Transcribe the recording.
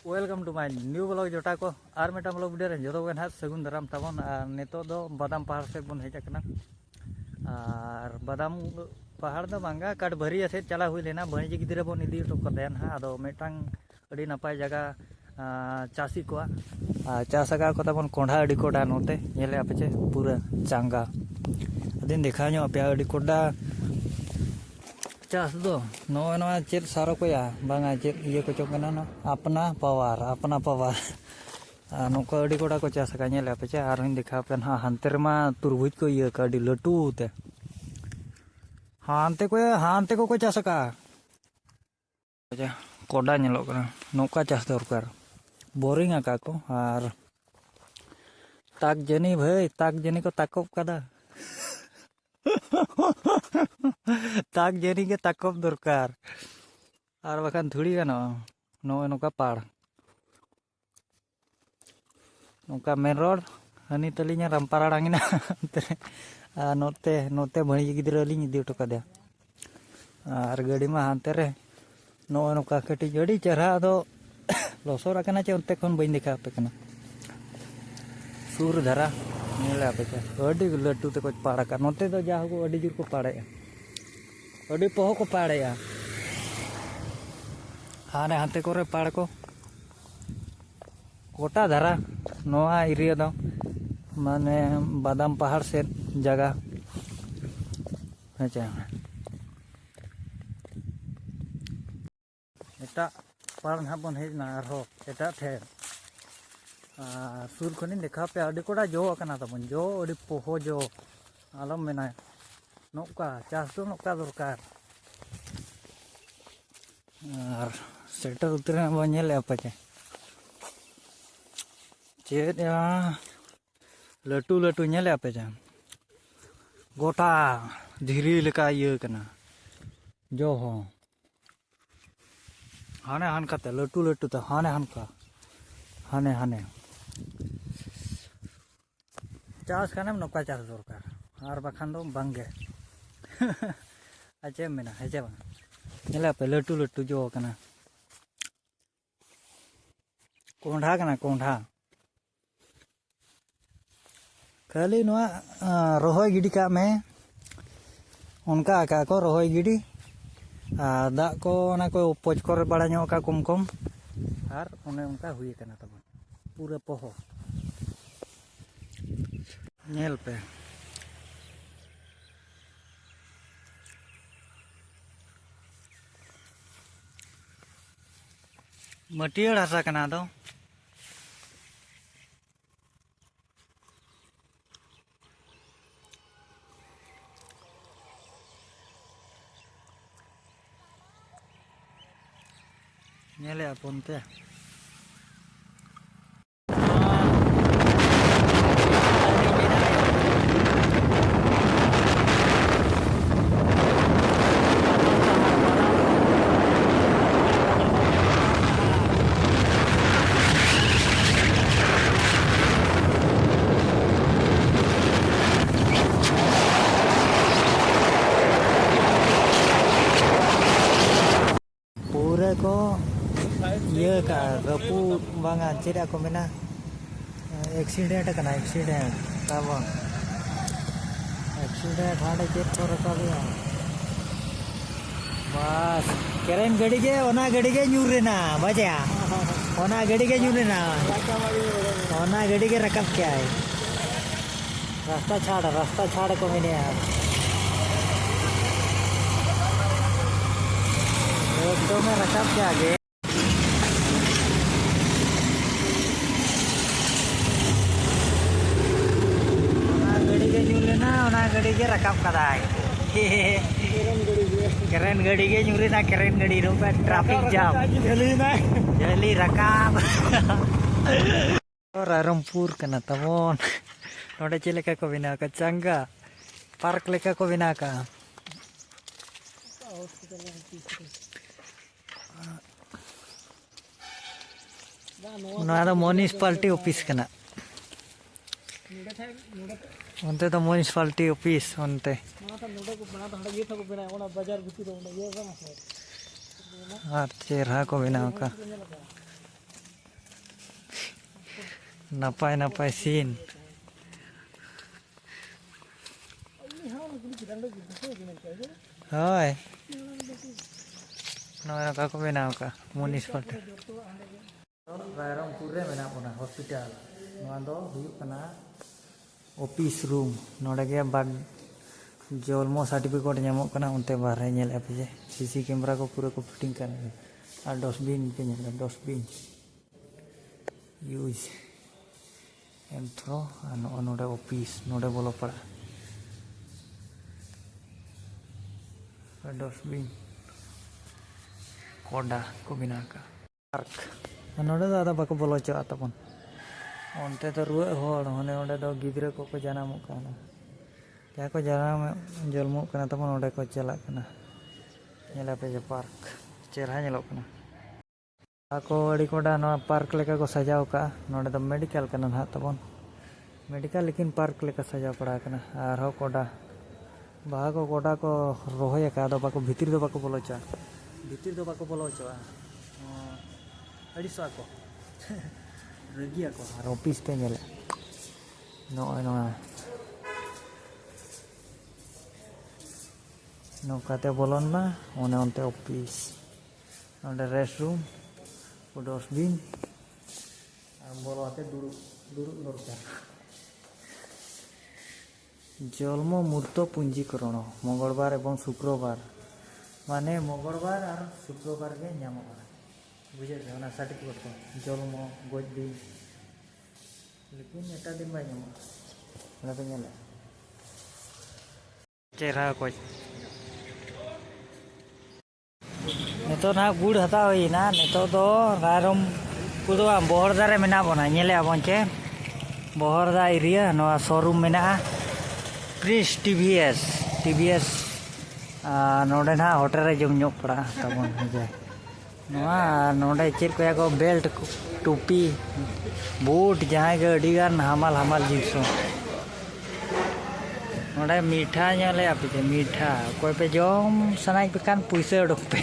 welcome to my new blog जोटा को और मेटा ब्लॉग वीडियो रे जो ना सगुन दाराम तबन नितो दो बादाम पहाड़ से बन हेजना और बादाम पहाड़ दो बांगा काट भरी से चला हुई लेना बणी गिद्रा बन इदी तो कदेन हा आदो मेटांग अड़ी नपाय जगह चासी को चास आगा को तबन कोंढा अड़ी कोडा नोते नेले आपे पूरा चांगा दिन देखा नो पे अड़ी कोडा चास दो नो चेत सारो को या बांगा चेत ये को चोकना ना अपना पावर नौका अड़ी कोड़ा को चास का नेले पे और देखा पे हाँ हानते रमा तुरबुज को ये का अड़ी लटू ते हानते को चास का कोडा नेलो कना नौका चास दरकार बोरिंग आका को और ताक जनी भाई ताक जनी को ताकब कदा ताक जनी के ताकब दरकार और बखान थोड़ी गानो नौका पाड़ नौका मेन रोड हनी तलिया रामपारा डांगिना नोते नोते भणी गिद्रा लिंग इदी उठो कदे और गाड़ी में हानते रे नौका कटी गड़ी चेहरा दो लसर आकना चे उनते खन बइन देखा पे कना सूर धरा नेला पे अडी लट्टू ते को पाड़ा का नोते दो जा को अडी जुर को पाड़े अडी पोहो को पाड़े हाने हाथे को रे पाड़ को कोटा धरा नोआ एरिया दो माने बादाम पहाड़ से जगह अच्छा एटा पार ना बन हेजना आरो एटा ठे सुर खनि देखा पे अडी कोड़ा जो अकना तबन जो अडी पोहो जो आलम मेना नोका चास दो नोका दरकार और सेटर उतरे बन नेले आपे चेत लटू लटू नेले आपे गोटा धीरी लेका ये कना जो हो हाने हान काते लटू लटू तो हाने हान का हाने हाने चास खाने में नौका चास दरकार और बखान दो बांगे अच्छा मेना हेजे बा नेला पे लटू लटू जो कना कोंढा कना कोंढा खाली नुआ रोहय गिडी का में उनका आका को रोहय गिडी दा को ना को पोच कर बड़ा नो का कम कम और उन्हें उनका हुई कना तब पूरा पोहो नेल पे मटियाड़ हसा कना दो नेले अपन ते पूरे को ये का रपू बांगा चेरा को मेना एक्सीडेंट कना एक्सीडेंट तब एक्सीडेंट हाडे चेक को रकाबिया बस करेन गड़ी के न्यूरेना बजा ओना गड़ी के न्यूरेना ओना गड़ी के रकब क्या है रास्ता छाड़ को मैंने तो में रकब क्या आगे गड़ी के रकाब कदाई करेन गड़ी के न्यूरी ना करेन गड़ी रो पे ट्रैफिक जाम जल्दी रकाब और रामपुर कना तमोन नोडे चे लेका को बिना का चंगा पार्क लेका को बिना का ना म्युनिसिपालिटी ऑफिस कना उनते तो म्युनिसिपालिटी ऑफिस उनते और चेहरा को बनाओ का नापाय नापाय सीन होय नौका को बनाव का मुनिस पाटे रायरंगपुर रे मेना बना हॉस्पिटल नोआ दो हुयु कना ऑफिस रूम नोडे गे बाग जन्म सर्टिफिकेट नामो कना उनते बाहर नेल पे जे सीसी कैमरा को पूरा को फिटिंग कर और डस्टबिन पे नेल डस्टबिन यूज एंथ्रो नोडे ऑफिस नोडे बोलो पड़ा डस्टबिन कोडा को बिना का पार्क नोडे दादा बाको बोलो चा तपन उनते तो रुए होड़ होने ओडे दो गिद्रे को जनामो काना क्या को जनाम जन्मो कना तपन ओडे को चला कना नेला पे जे पार्क चेहरा नेलो कना आको अड़ी कोडा नो पार्क लेका को सजाव का नोडे तो मेडिकल कना ना तपन मेडिकल लेकिन पार्क लेका सजाव पड़ा कना आर हो कोडा बाहा को कोडा को रोहय का दो बाको भितिर दो बाको बोलो चा भितिर दो बाको बोलो चा अड़ी सो को रगिया को आर ऑफिस पे नेले नो नौकाते बोलन ना ओने ओनते ऑफिस ओंडे रेस्ट रूम डस्टबिन और बोलते दुड़ू दरकार जन्म मूर्त पंजीकरण मंगलवार एवं शुक्रवार माने मंगलवार और शुक्रवार के नामो बुझे सर्टिफिकेट को जन्म गज दिन लेकिन एटा दिन बाय नामो पे नेले चेहरा को नितो ना गुड़ हता होइना नितो दो रायरम कुदो बहरदा रे मेना बना नेले आबन चे बहरदा एरिया नोआ शोरूम मेना प्रिंस टीवीएस नोडे ना होटल रे जम ᱧᱚᱜ पड़ा तबन जे नोआ नोडे चेक को याको बेल्ट टोपी बूट जहां के अडी गान हमाल जिंसो नोडे मीठा नेले आपे मीठा कोई पे जम सनाई पे कान पैसा उडक पे